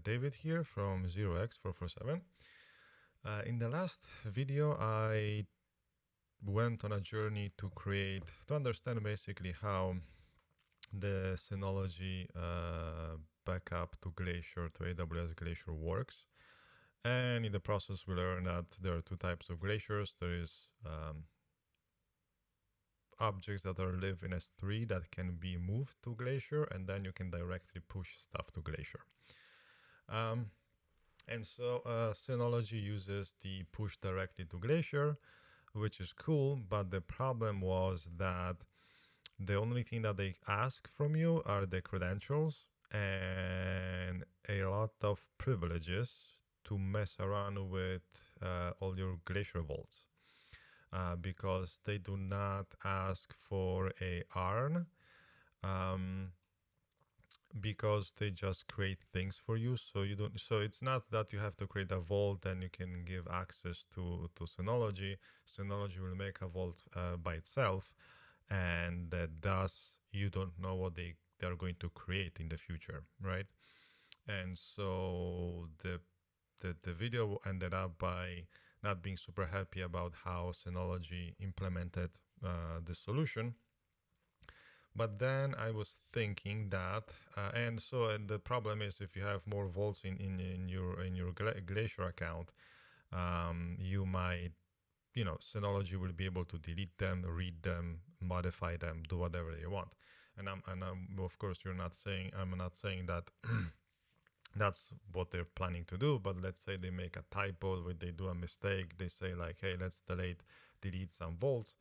David here from 0x447. In the last video, I went on a journey to understand basically how the Synology backup to Glacier, to AWS Glacier works. And in the process, we learned that there are two types of glaciers. There is objects that live in S3 that can be moved to Glacier, and then you can directly push stuff to Glacier. And so Synology uses the push directly to Glacier, which is cool, but the problem was that the only thing that they ask from you are the credentials and a lot of privileges to mess around with all your Glacier vaults. Because they do not ask for a ARN, because they just create things for you. So you don't. So it's not that you have to create a vault and you can give access to Synology. Synology will make a vault by itself, and thus you don't know what they're going to create in the future, right? And so the video ended up by not being super happy about how Synology implemented the solution. But then I was thinking that, and the problem is if you have more vaults in your Glacier account, you might, Synology will be able to delete them, read them, modify them, do whatever they want. And of course, I'm not saying that that's what they're planning to do, but let's say they make a typo, they do a mistake, they say like, hey, let's delete some vaults,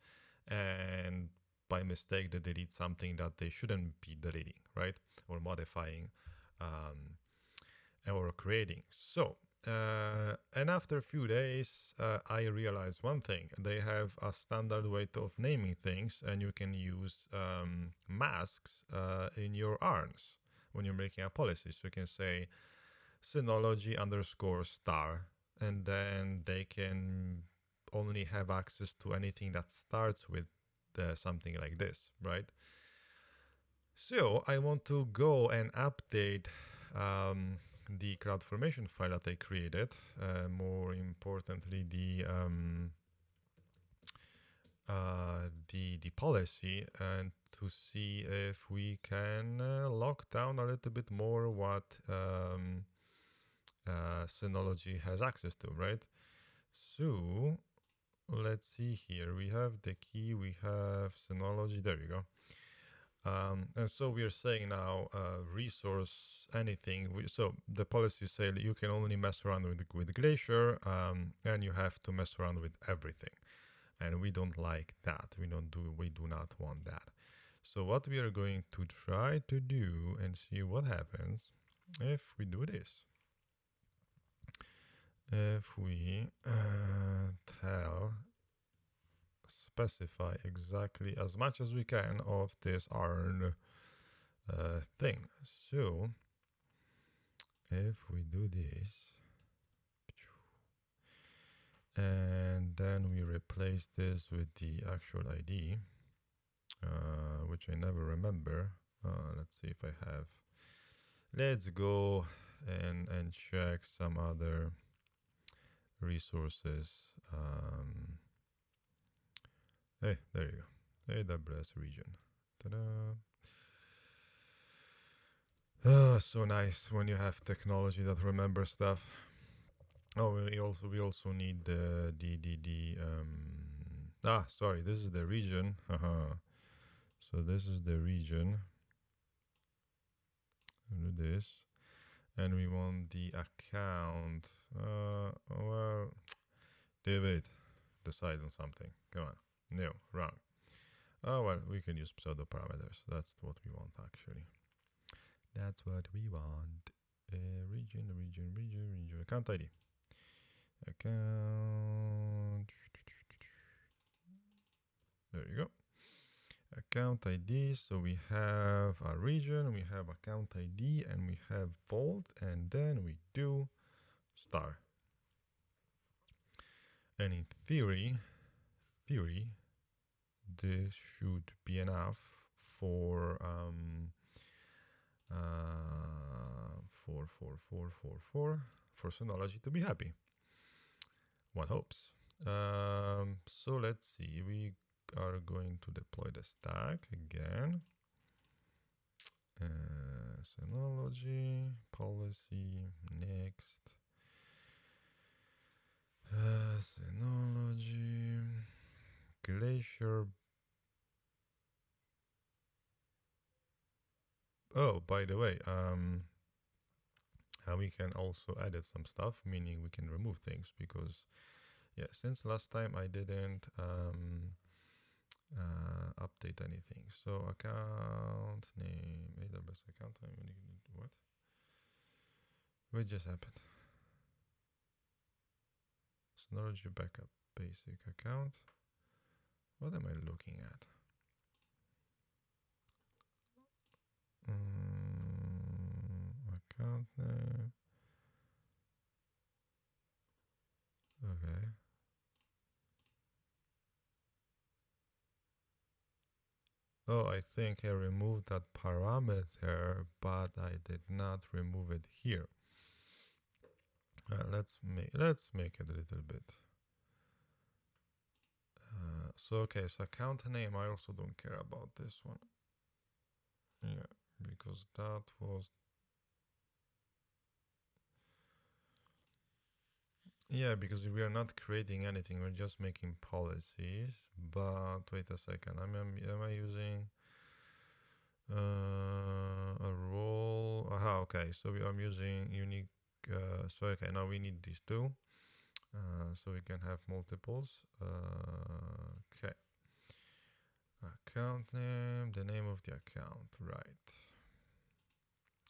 and by mistake they delete something that they shouldn't be deleting, right? Or modifying or creating. So and after a few days I realized one thing: they have a standard way of naming things, and you can use masks in your ARNs when you're making a policy. So you can say Synology _*, and then they can only have access to anything that starts with something like this, right? So I want to go and update the CloudFormation file that I created. More importantly, the policy, and to see if we can lock down a little bit more what Synology has access to, right? So let's see here. We have the key, we have Synology, there we go. And so we are saying now resource anything. So the policy say that you can only mess around with Glacier, and you have to mess around with everything. And we don't like that. We do not want that. So what we are going to try to do and see what happens if we do this. If we specify exactly as much as we can of this ARN thing. So if we do this, and then we replace this with the actual ID, which I never remember. Let's see if I have. Let's go and check some other resources. Hey, there you go. AWS region. Ta-da! So nice when you have technology that remembers stuff. Oh, we also need sorry, this is the region. So this is the region. Do this, and we want the account. Well, David, decide on something. Come on. No, wrong. Oh, well, we can use pseudo parameters. That's what we want, actually. That's what we want. Region, account ID. Account. There you go. Account ID. So we have a region, we have account ID, and we have vault, and then we do star. And in theory, this should be enough for 44444 for Synology to be happy. One hopes. So let's see. We are going to deploy the stack again. Synology policy next. Synology Glacier. Oh, by the way, we can also edit some stuff, meaning we can remove things because, yeah, since last time I didn't update anything. So account name, AWS account name, what? What just happened? Synology backup basic account. What am I looking at? Account name. Okay. Oh, I think I removed that parameter, but I did not remove it here. Let's make it a little bit. So account name, I also don't care about this one. Yeah, because that was. Yeah, because we are not creating anything, we're just making policies. But wait a second, am I using a role? Aha, okay, so I'm using unique. So okay, now we need these two, so we can have multiples. Okay, account name, the name of the account, right?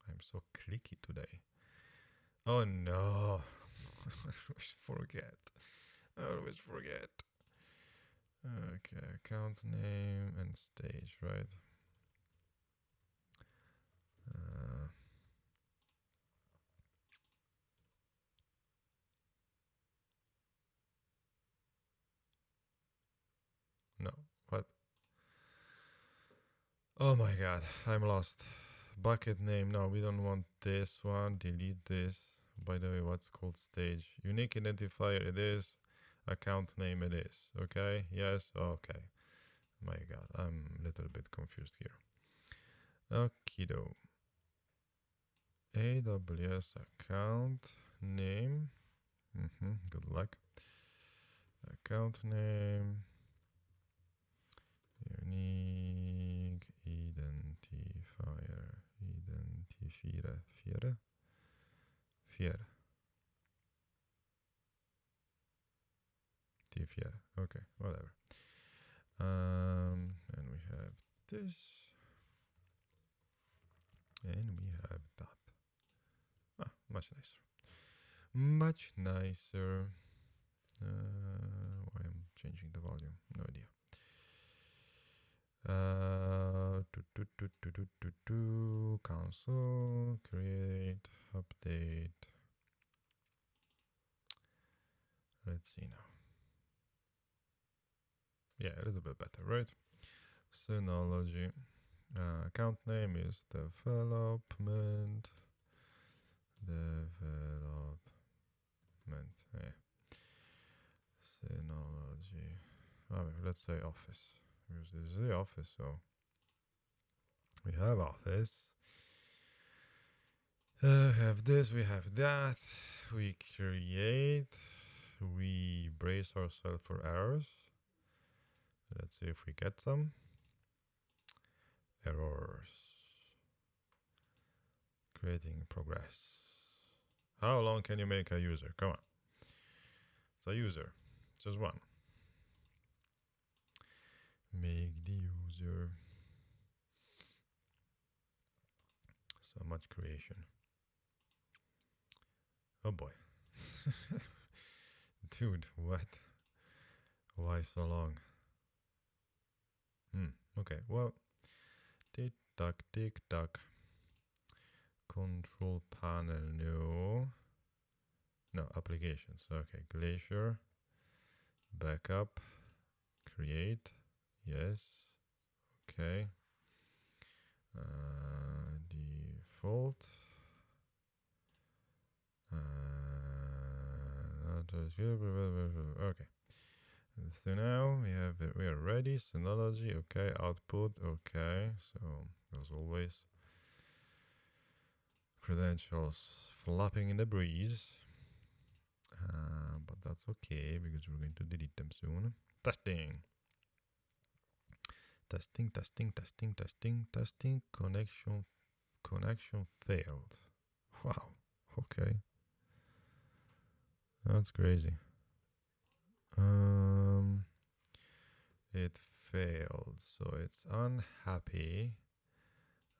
I'm so clicky today. Oh no. I always forget. Okay, account name and stage, right? No, what? Oh my god, I'm lost. Bucket name, no, we don't want this one. Delete this. By the way, what's called stage? Unique identifier, it is. Account name, it is. Okay, yes, okay. My god, I'm a little bit confused here. Okido. AWS account name. Good luck. Account name. Unique identifier. Identifier. Okay, whatever. And we have this. And we have that. Much nicer. Much nicer. Why I'm changing the volume? No idea. Console, create, update. Let's see now. Yeah, a little bit better, right? Synology. Account name is development. Yeah. Synology. Let's say office. Because this is the office, so we have office. Have this, we have that. We create. We brace ourselves for errors. Let's see if we get some. Errors. Creating progress. How long can you make a user? Come on. It's a user. It's just one. Make the user. So much creation. Oh boy. Dude, what? Why so long? Okay, well. Tick tock. Control panel, no. No, applications. Okay, Glacier. Backup. Create. Yes. Okay. Default. Okay. So now we are ready. Synology, okay. Output, okay. So as always, credentials flapping in the breeze, but that's okay because we're going to delete them soon. Testing. Testing. Connection failed. Wow. Okay. That's crazy. It failed. So it's unhappy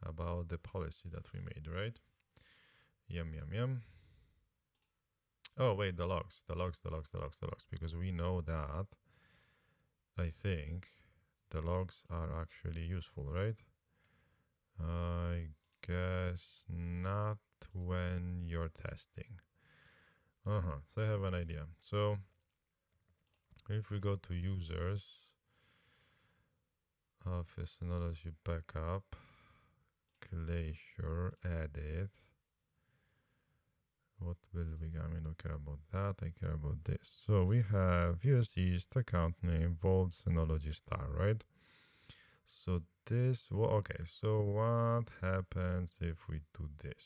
about the policy that we made, right? Yum. Oh, wait, the logs, because we know that, I think, the logs are actually useful, right? I guess not when you're testing. So I have an idea. So if we go to users, Office Synology backup, Glacier, edit. What will we get? I don't care about that. I care about this. So we have US East, account name, Vault, Synology star, right? So this, well, okay. So what happens if we do this?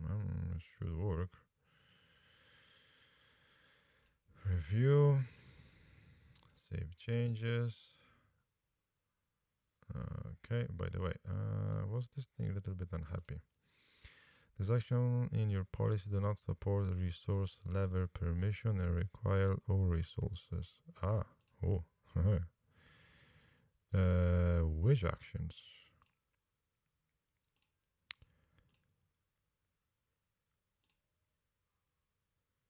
It should work. Review, save changes. Okay, by the way, was this thing a little bit unhappy? This action in your policy do not support resource level permission and require all resources. Which actions?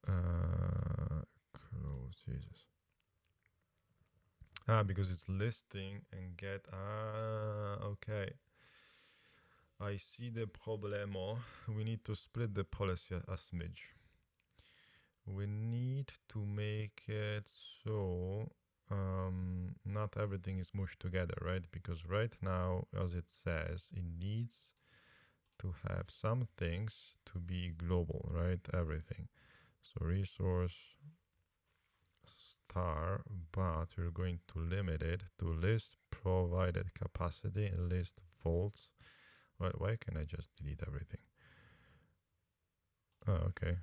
Close, Jesus. Because it's listing and get, okay. I see the problemo. We need to split the policy a smidge. We need to make it so not everything is mushed together, right? Because right now, as it says, it needs to have some things to be global, right? Everything. So resource star, but we're going to limit it to list provided capacity and list vaults. Well, why can't I just delete everything? Oh, okay.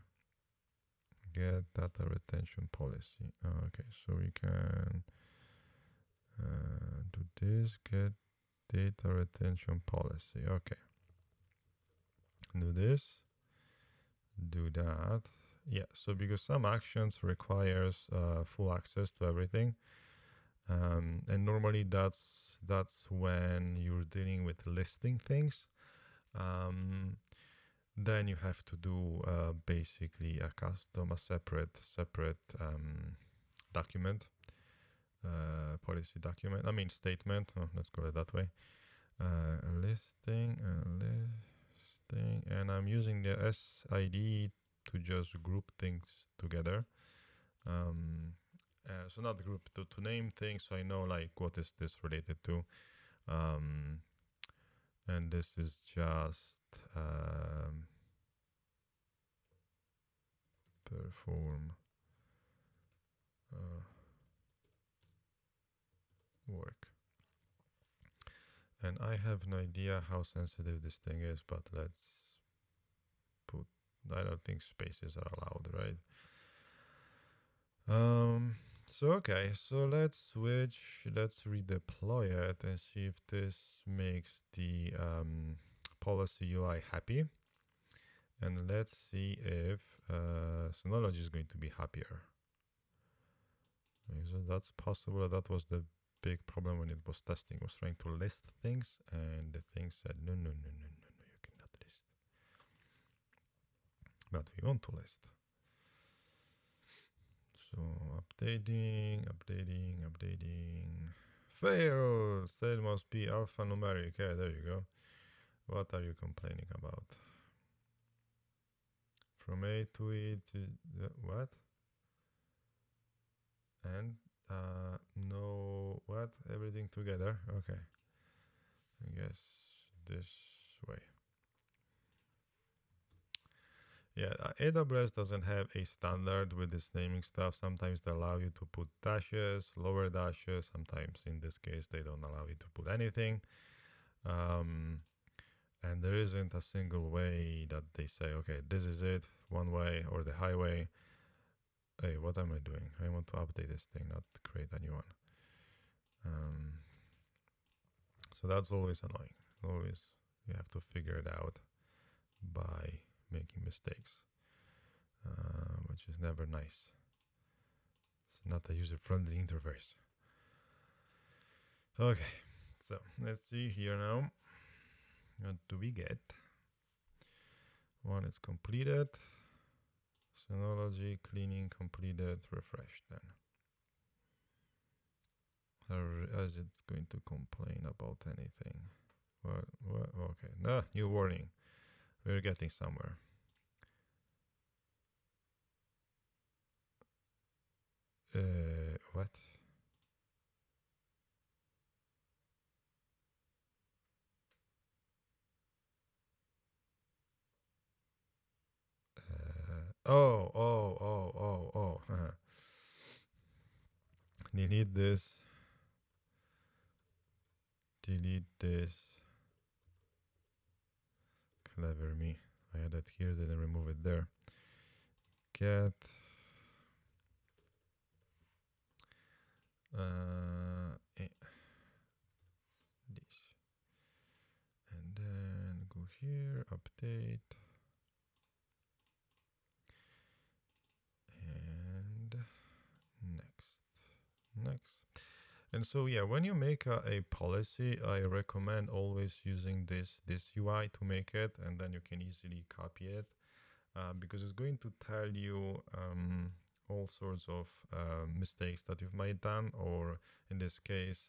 Get data retention policy. Okay, so we can do this, get data retention policy. Okay. Do this, do that. Yeah, so because some actions requires full access to everything. And normally that's when you're dealing with listing things. Then you have to do basically a separate document, policy document. I mean statement. Let's call it that way. Listing, and I'm using the SID to just group things together. So not group to name things, so I know like what is this related to. And this is just perform work. And I have no idea how sensitive this thing is, but let's put, I don't think spaces are allowed, right? So okay, so let's switch, let's redeploy it and see if this makes the policy UI happy. And let's see if Synology is going to be happier. So that's possible. That was the big problem when it was testing. It was trying to list things, and the thing said, no, you cannot list. But we want to list. So updating. Fail! Still must be alphanumeric. Okay, there you go. What are you complaining about? From A to E to what? And no, what? Everything together. Okay. I guess this way. Yeah, AWS doesn't have a standard with this naming stuff. Sometimes they allow you to put dashes, lower dashes. Sometimes in this case, they don't allow you to put anything. And there isn't a single way that they say, okay, this is it, one way or the highway. Hey, what am I doing? I want to update this thing, not create a new one. So that's always annoying. Always you have to figure it out by making mistakes, which is never nice. It's not a user-friendly interface. Okay, so let's see here now. What do we get? One is completed. Synology cleaning completed. Refresh then. As it's going to complain about anything. What? Okay. No, new warning. We're getting somewhere. What? Oh. Delete this. Delete this. Clever me. I had it here, didn't remove it there. Get this. And then go here, update. And next. And so yeah, when you make a policy, I recommend always using this UI to make it, and then you can easily copy it, because it's going to tell you all sorts of mistakes that you've might done, or in this case,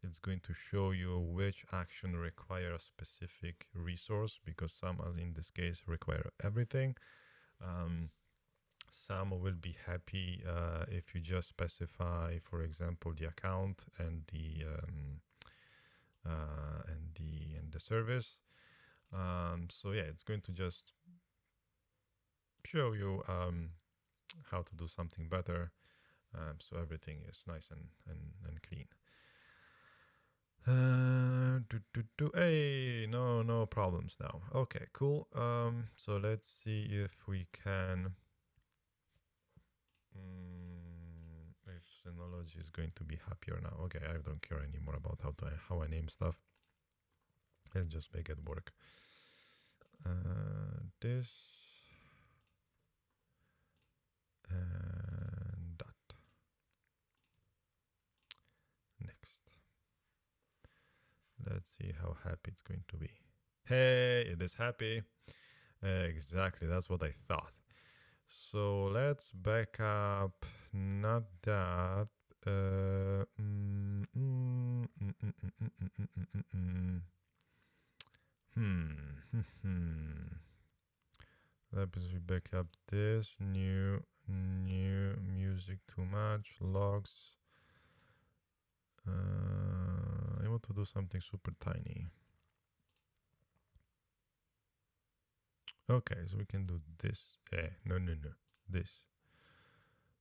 it's going to show you which action require a specific resource, because some, in this case, require everything. Some will be happy if you just specify, for example, the account and the service. So yeah, it's going to just show you how to do something better, so everything is nice and clean. Hey, no problems now. Okay, cool. So let's see if we can. If Synology is going to be happier now. Okay, I don't care anymore about how I name stuff. Let's just make it work. This and that. Next. Let's see how happy it's going to be. Hey, it is happy. Exactly, that's what I thought. So let's back up. Not that. Let's back up this new music too much logs. I want to do something super tiny. Okay, so we can do this. No. This.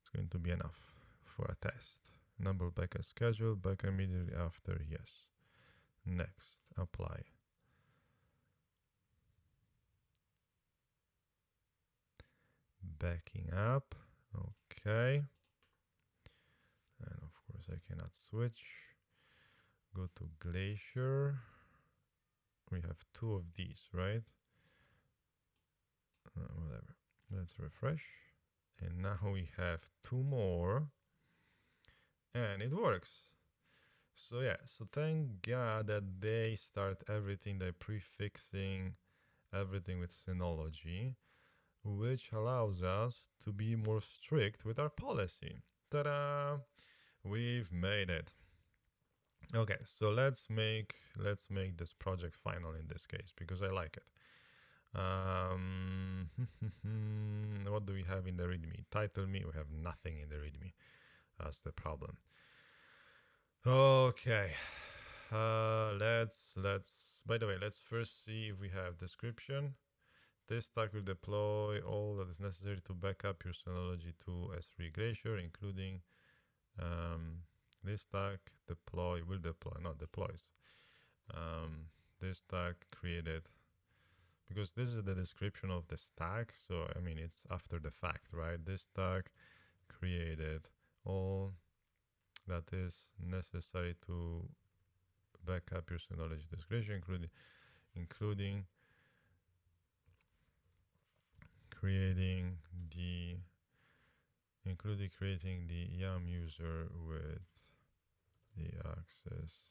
It's going to be enough for a test. Enable back as scheduled, back immediately after, yes. Next, apply. Backing up, okay. And of course I cannot switch. Go to Glacier. We have 2 of these, right? Whatever. Let's refresh. And now we have 2 more. And it works. So yeah, so thank God that they start everything, they're prefixing everything with Synology, which allows us to be more strict with our policy. Ta-da! We've made it. Okay, so let's make this project final in this case, because I like it. What do we have in the README? Title me. We have nothing in the README. That's the problem. Okay. Let's. By the way, let's first see if we have description. this stack will deploy all that is necessary to back up your Synology to S3 Glacier, including this stack will deploy, not deploys. This stack created, because this is the description of the stack, so I mean it's after the fact, right? This stack created all that is necessary to back up your Synology to Glacier, including creating the YAM user with the access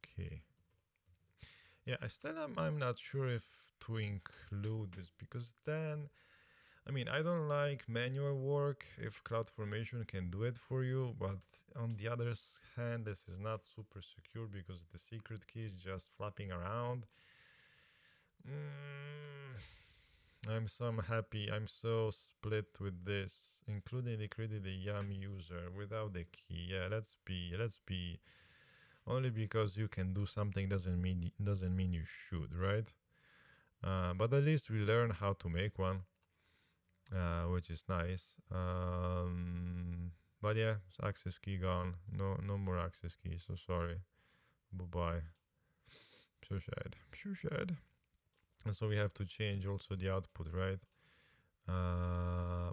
key. Yeah, I'm not sure if to include this, because then, I mean, I don't like manual work if CloudFormation can do it for you, but on the other hand, this is not super secure because the secret key is just flapping around. I'm so split with this, including creating the YAM user without the key. Yeah, let's be. Only because you can do something doesn't mean you should, right? But at least we learn how to make one, which is nice. But yeah, access key gone. No more access key. So sorry. Bye bye. So sad. And so we have to change also the output, right?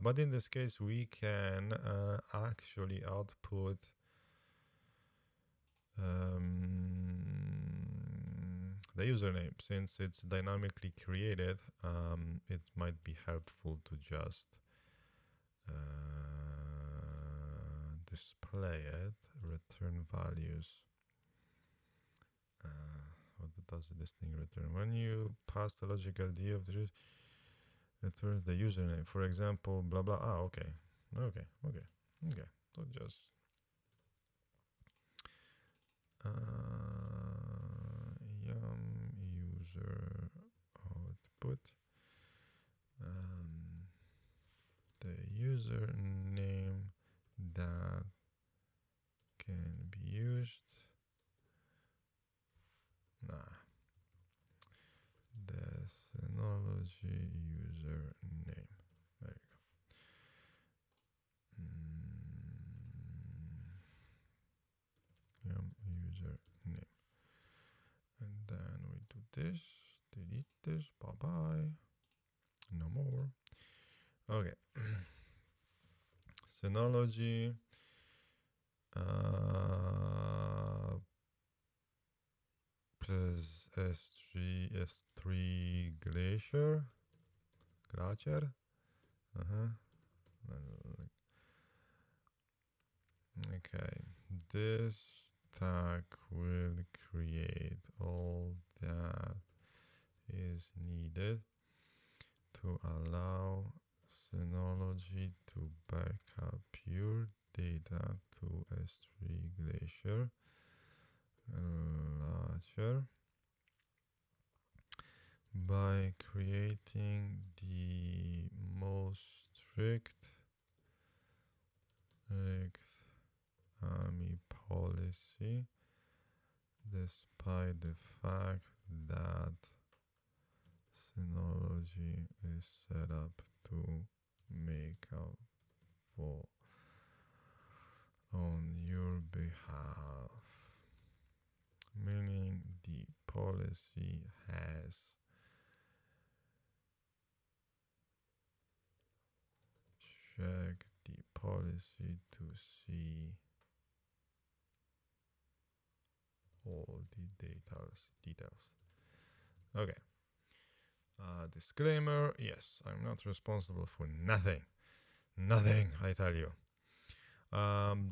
But in this case, we can actually output the username. Since it's dynamically created, it might be helpful to just display it, return values. What does this thing return? When you pass the logical ID of the return the username, for example, blah blah. Okay. So just YAM user output, the username that can be used. The Synology username. There you go. YAM username. And then we do this, delete this, bye bye. No more. Okay. Synology. S3 Glacier. Okay, this stack will create all that is needed to allow Synology to back up your data to S3 Glacier. By creating the most strict AMI policy, despite the fact that Synology is set up to make up on your behalf, meaning the policy has check the policy to see all the details. Okay. Disclaimer, yes, I'm not responsible for nothing, I tell you.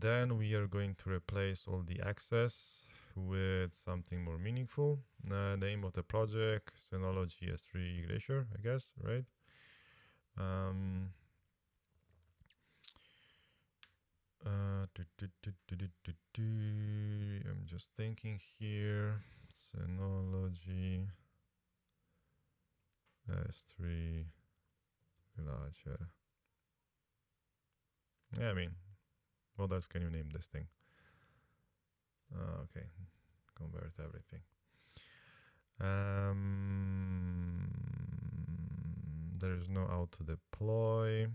Then we are going to replace all the access with something more meaningful. The name of the project, Synology S3 Glacier, I guess, right? I'm just thinking here. Synology S3 Glacier. Yeah, I mean, what else can you name this thing? Okay, convert everything. There is no auto deploy.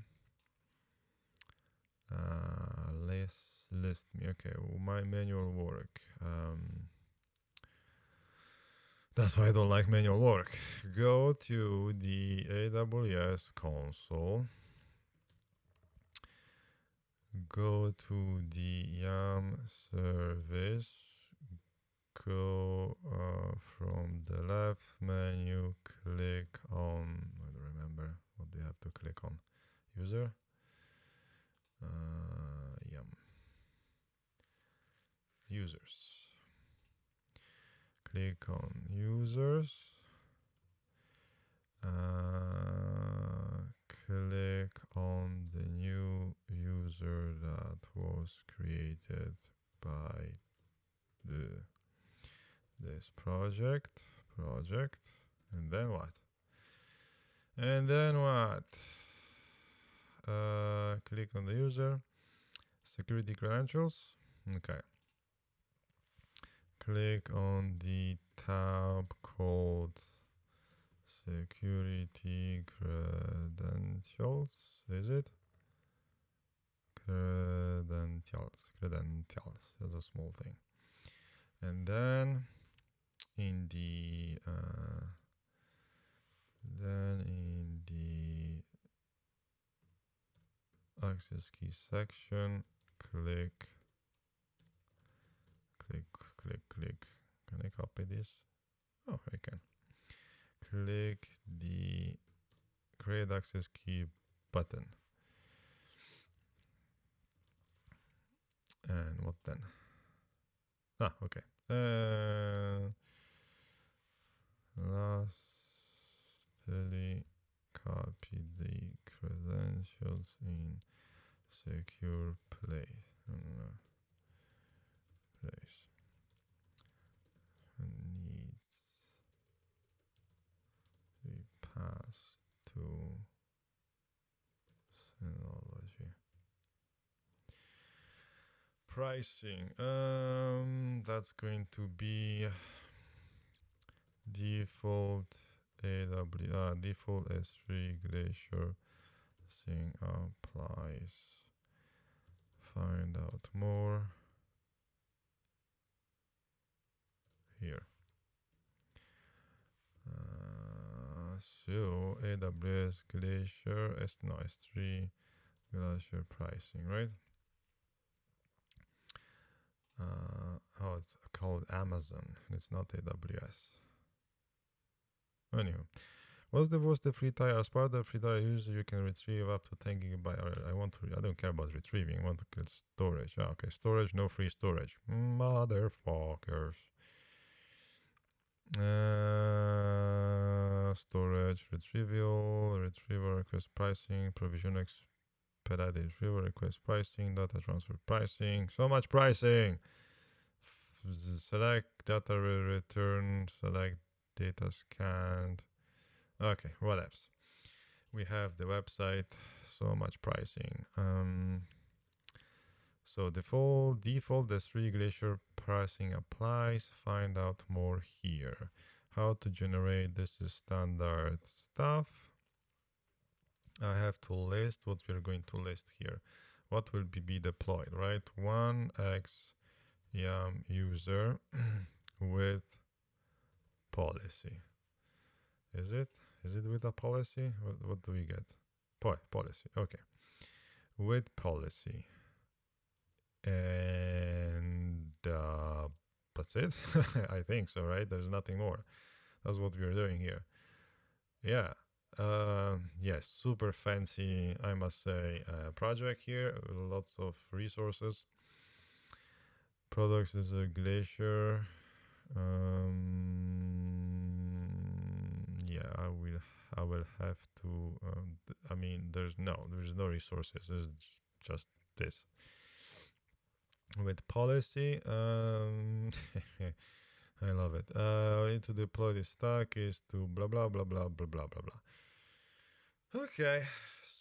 List me. Okay, my manual work. That's why I don't like manual work. Go to the AWS console. Go to the YAM service. Go from the left menu, click on, I don't remember what they have to click on. User. YAM. Users. Click on users. Click on the new user that was created by this project, and then what? Click on the user, security credentials. Okay. Click on the tab called security credentials. Is it? Credentials. That's a small thing. And then in the access key section, click. Can I copy this? Oh, I can. Click the create access key button. And what then? Okay. Lastly, copy the credentials in secure place. Needs to be passed to Synology. Pricing. That's going to be default default S3 Glacier thing applies. Find out more here. So AWS Glacier S3 Glacier pricing, right? It's called Amazon. It's not AWS. Anyway, what's the free tier? As part of the free tier user, you can retrieve up to 10 gigabyte. I don't care about retrieving. I want to get storage. Okay, storage, no free storage. Motherfuckers. Storage, retrieval request pricing, provision expedited retrieval request pricing, data transfer pricing. So much pricing. Select data return, select data scanned. Okay, what else? We have the website. So much pricing. So default S3 Glacier pricing applies. Find out more here. How to generate, this is standard stuff. I have to list what we're going to list here. What will be deployed, right? 1x YAM user with policy. Is it with a policy? What do we get? Policy, okay. With policy. And that's it. I think so, right? There's nothing more. That's what we're doing here. Yeah. Yes, super fancy, I must say, project here. Lots of resources. Products is a Glacier. Yeah, I will have to. I mean, there's no resources. It's just this. With policy, I love it. Need to deploy the stack is to blah blah blah blah blah blah blah blah. Okay,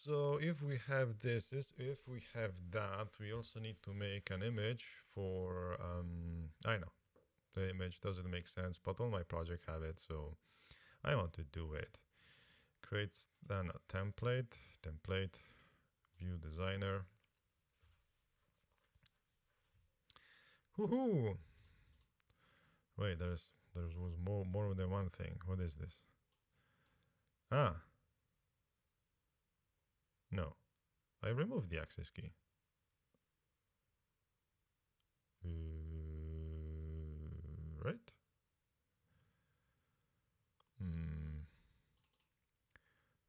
so if we have this, if we have that, we also need to make an image for. I know the image doesn't make sense, but all my projects have it, so I want to do it. create a template, view designer. Woohoo! Wait, there was more than one thing. What is this? Ah, no, I removed the access key. Right?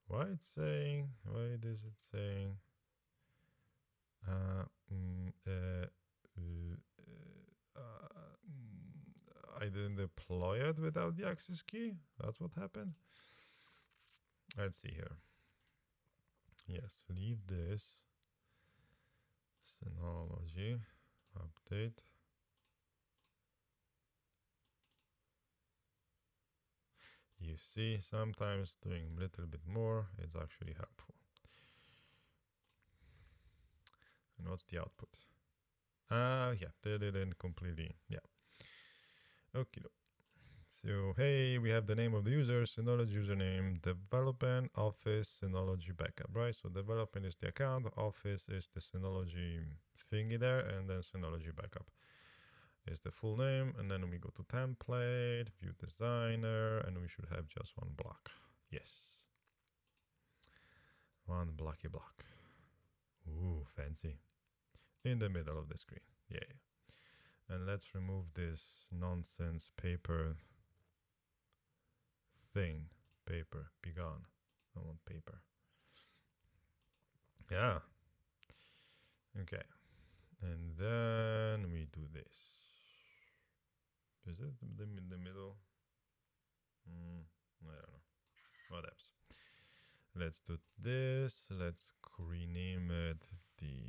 Why is it saying? I didn't deploy it without the access key. That's what happened. Let's see here. Yes, leave this. Synology update. You see, sometimes doing a little bit more is actually helpful. And what's the output? Yeah, they didn't completely. Yeah. Okay. So, hey, we have the name of the user, Synology username, development, office, Synology backup, right? So development is the account, office is the Synology thingy there, and then Synology backup is the full name. And then we go to template, view designer, and we should have just one block. Yes. One blocky block. Ooh, fancy. In the middle of the screen. Yeah. And let's remove this nonsense paper thing. Paper, be gone. I want paper. Yeah. Okay. And then we do this. Is it the middle? I don't know. What else? Let's do this. Let's rename it the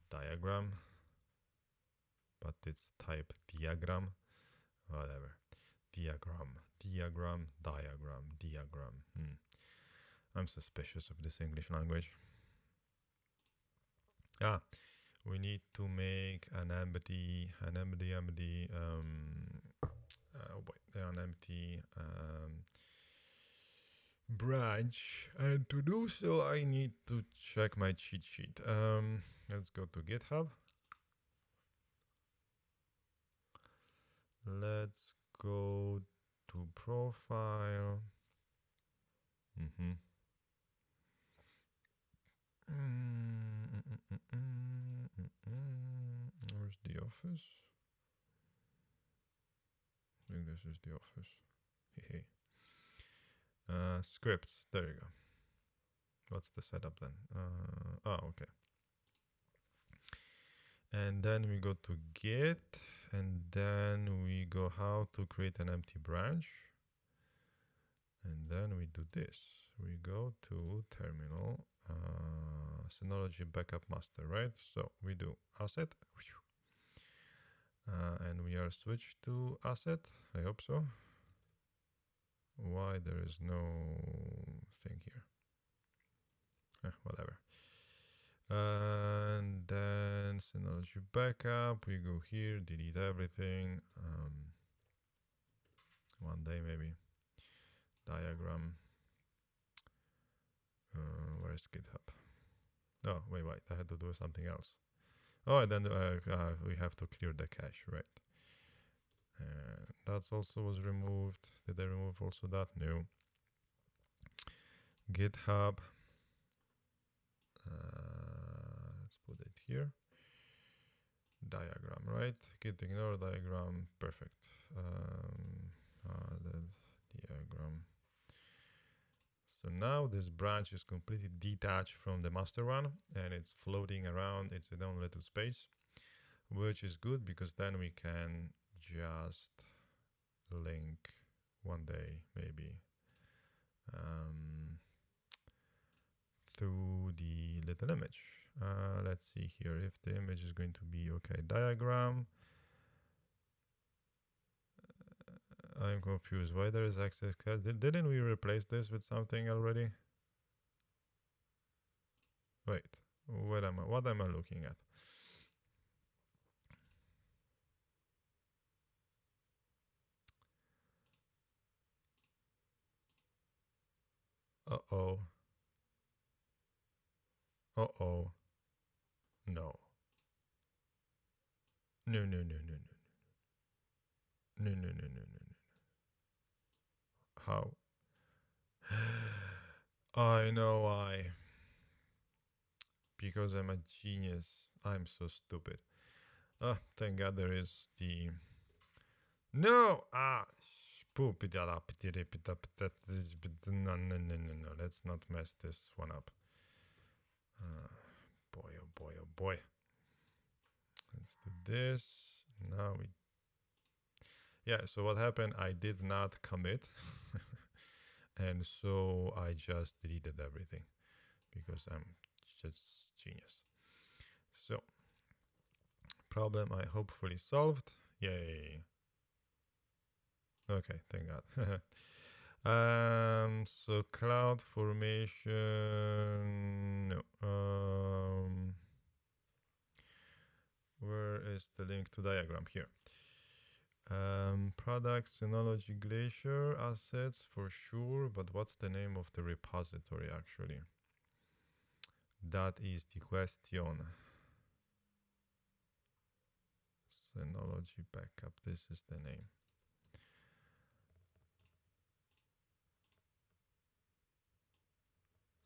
diagram. But it's type diagram. Whatever. Diagram. I'm suspicious of this English language. We need to make an empty branch, and to do so I need to check my cheat sheet. Let's go to GitHub. Let's go to profile. Where's the office? I think this is the office. Hey. Scripts. There you go. What's the setup then? Okay. And then we go to Git, and then we go how to create an empty branch. And then we do this. We go to terminal, Synology backup master, right? So we do asset, and we are switched to asset. I hope so. Why there is no thing here? Whatever. And then Synology backup. We go here, delete everything. One day maybe. Diagram. Where's GitHub? Oh, wait, I had to do something else. Oh, and then we have to clear the cache, right? And that also was removed. Did I remove also that? No. GitHub. Let's put it here. Diagram, right? Git ignore diagram. Perfect. The diagram. So now this branch is completely detached from the master one, and it's floating around. It's its own little space, which is good because then we can just link one day maybe through the little image. Let's see here if the image is going to be okay. Diagram. I'm confused. Why there is access card? Didn't we replace this with something already? Wait, what am I looking at? Uh-oh. Uh-oh. No. No, no, no, no, no. No, no, no, no, no, no. How? I know why. Because I'm a genius. I'm so stupid. Thank God there is the... No! Poop it up. No, no, no, no, no. Let's not mess this one up. Boy, oh boy, oh boy. Let's do this. Now we... Yeah, so what happened? I did not commit. And so I just deleted everything. Because I'm just genius. So, problem I hopefully solved. Yay. Okay, thank God. So cloud formation. No. Where is the link to diagram? Here. Products, Synology, Glacier, assets for sure, but what's the name of the repository actually? That is the question. Synology backup, this is the name.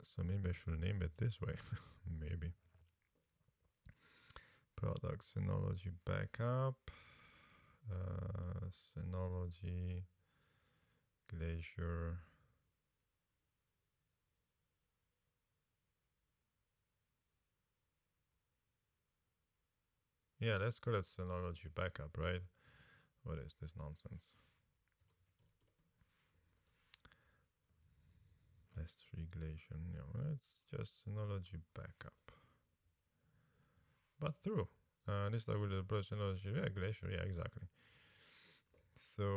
So maybe I should name it this way. Maybe. Product Synology backup. Synology Glacier. Yeah, let's call it Synology backup, right? What is this nonsense? S3 Glacier. No, it's just Synology backup. But true. This I will approach Synology. Yeah, Glacier. Yeah, exactly. So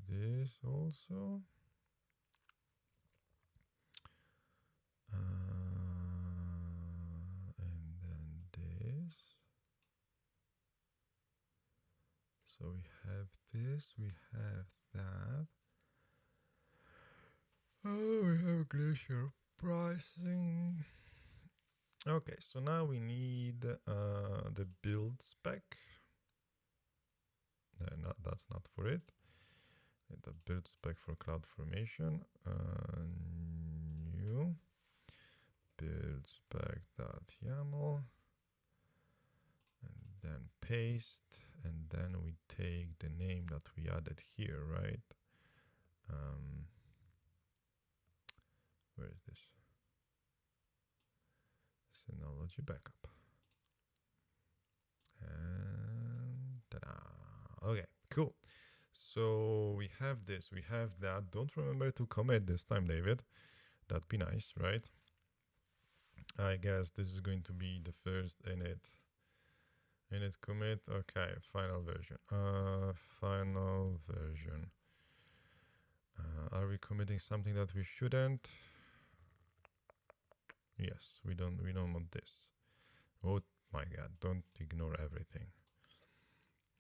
this also. And then this. So we have this, we have that. Oh, we have Glacier pricing. Okay, so now we need the build spec. That's not for it. The build spec for cloud formation. New build spec.yaml. And then paste. And then we take the name that we added here, right? Where is this? Synology backup. And ta-da. Okay, cool. So we have this, we have that. Don't remember to commit this time, David. That'd be nice, right? I guess this is going to be the first init commit. Okay, final version. Final version. Are we committing something that we shouldn't? Yes, we don't want this. Oh my God, don't ignore everything.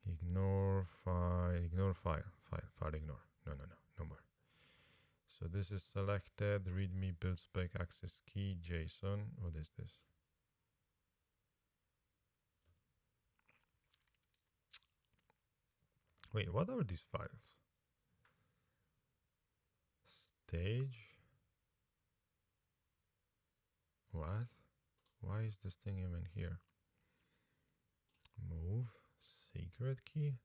Ignore file, ignore. No more. So this is selected, readme build spec access key, JSON. What is this? Wait, what are these files? Stage? What? Why is this thing even here? Move, secret key,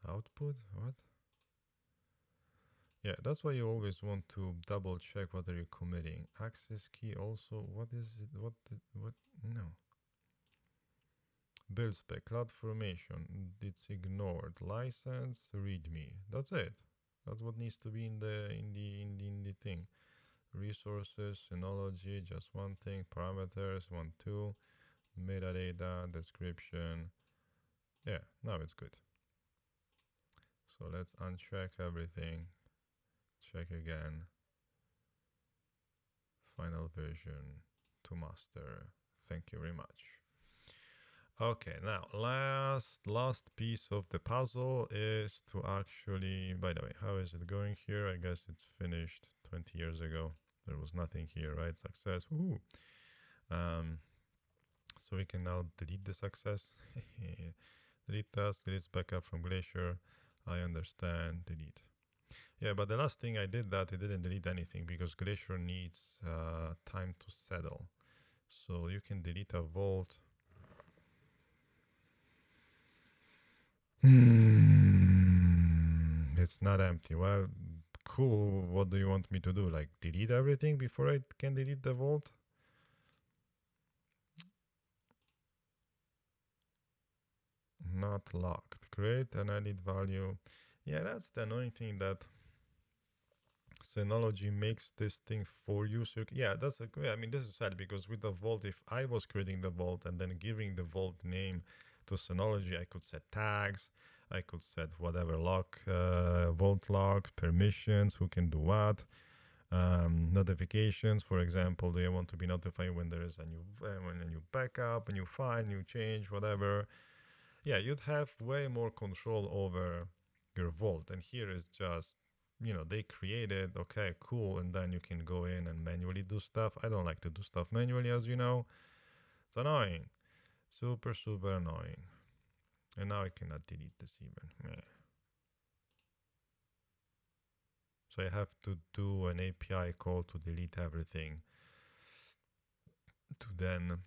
output, what? Yeah, that's why you always want to double check what are you committing. Access key also, what is it? What? No. Build spec, cloud formation, it's ignored. License, readme. That's it. That's what needs to be in the thing. Resources, Synology, just one thing. Parameters, 1, 2. Metadata, description. Yeah, now it's good. So let's uncheck everything. Check again. Final version to master. Thank you very much. Okay, now last piece of the puzzle is to actually, by the way, how is it going here? I guess it's finished 20 years ago. There was nothing here, right? Success. Woohoo. Um, so we can now delete the success. Delete task, delete backup from Glacier. I understand, delete. Yeah, but the last thing I did that it didn't delete anything because Glacier needs time to settle. So you can delete a vault. It's not empty. Well, cool. What do you want me to do? Like delete everything before I can delete the vault? Not locked. Create an edit value. Yeah, that's the annoying thing that Synology makes this thing for you. So yeah, that's a yeah, I mean, this is sad because with the vault, if I was creating the vault and then giving the vault name to Synology, I could set tags, I could set whatever lock, vault lock, permissions, who can do what, notifications. For example, do you want to be notified when there is a new backup, a new file, new change, whatever? Yeah, you'd have way more control over your vault. And here is just, they created, okay, cool, and then you can go in and manually do stuff. I don't like to do stuff manually, as you know. It's annoying. Super, super annoying. And now I cannot delete this even. Meh. So I have to do an API call to delete everything to then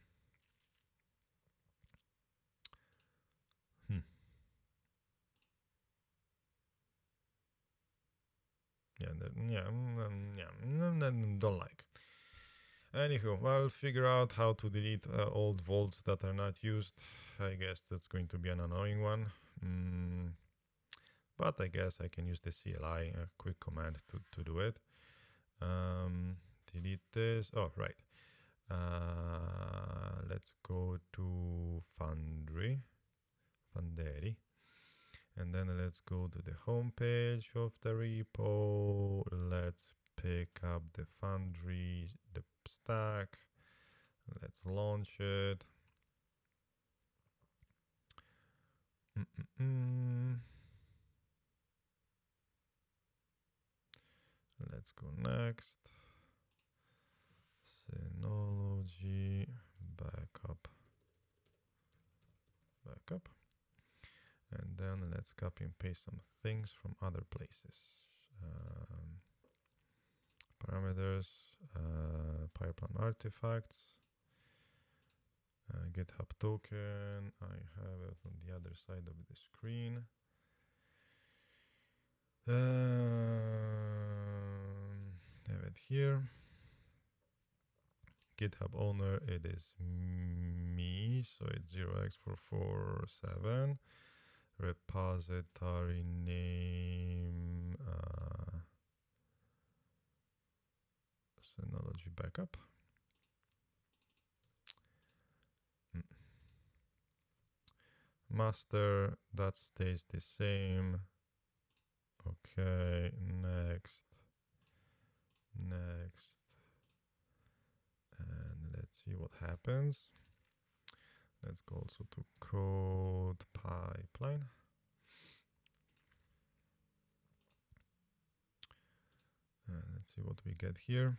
don't like. Anywho, I'll figure out how to delete old vaults that are not used. I guess that's going to be an annoying one. But I guess I can use the CLI, a quick command to do it. Delete this. Oh, right. Let's go to Foundry. And then let's go to the home page of the repo. Let's pick up the Foundry, the stack. Let's launch it. Let's go next. Synology backup. And then let's copy and paste some things from other places. Parameters, pipeline artifacts, GitHub token. I have it on the other side of the screen. Have it here. GitHub owner, it is me, so it's 0x447. Repository name, Synology backup. Master, that stays the same. Okay, next. And let's see what happens. Let's go also to code pipeline. And let's see what we get here.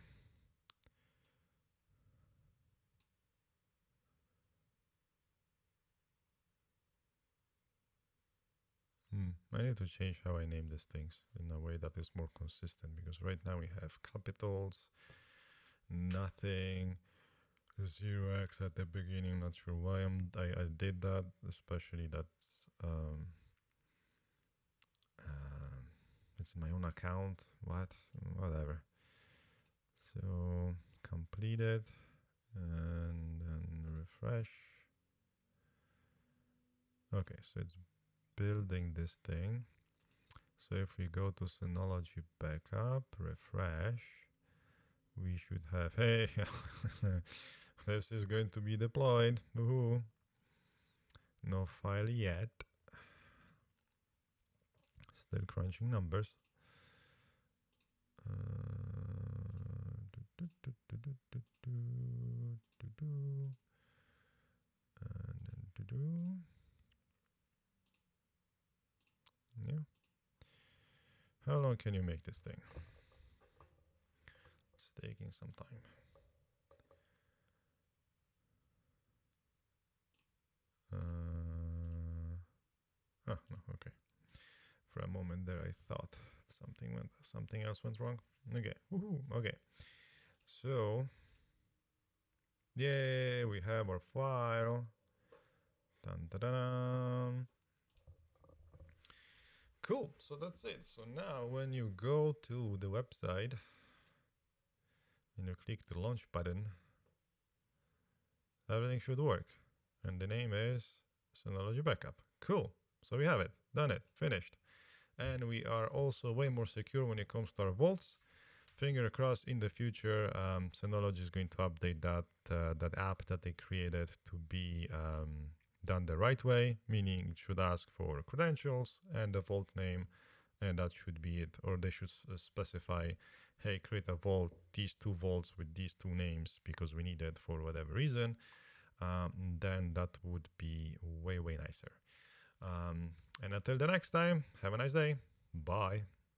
I need to change how I name these things in a way that is more consistent, because right now we have capitals, nothing, 0x at the beginning. Not sure why I did that, especially that's it's my own account. Whatever. So completed, and then refresh. Okay, so it's building this thing. So if we go to Synology backup, refresh, we should have, hey, this is going to be deployed. Woohoo. No file yet. Still crunching numbers. And then Yeah. How long can you make this thing? It's taking some time. Oh, no, okay. For a moment there, I thought something else went wrong. Okay, woohoo, okay. So, yay, we have our file. Dun, dun, dun, dun. Cool, so that's it. So now when you go to the website and you click the launch button, everything should work. And the name is Synology Backup. Cool, so we have it, done it, finished. And we are also way more secure when it comes to our vaults. Finger crossed, in the future, Synology is going to update that app that they created to be done the right way, meaning it should ask for credentials and the vault name, and that should be it. Or they should specify, hey, create a vault, these two vaults with these two names because we need it for whatever reason. Then that would be way, way nicer. And until the next time, have a nice day. Bye.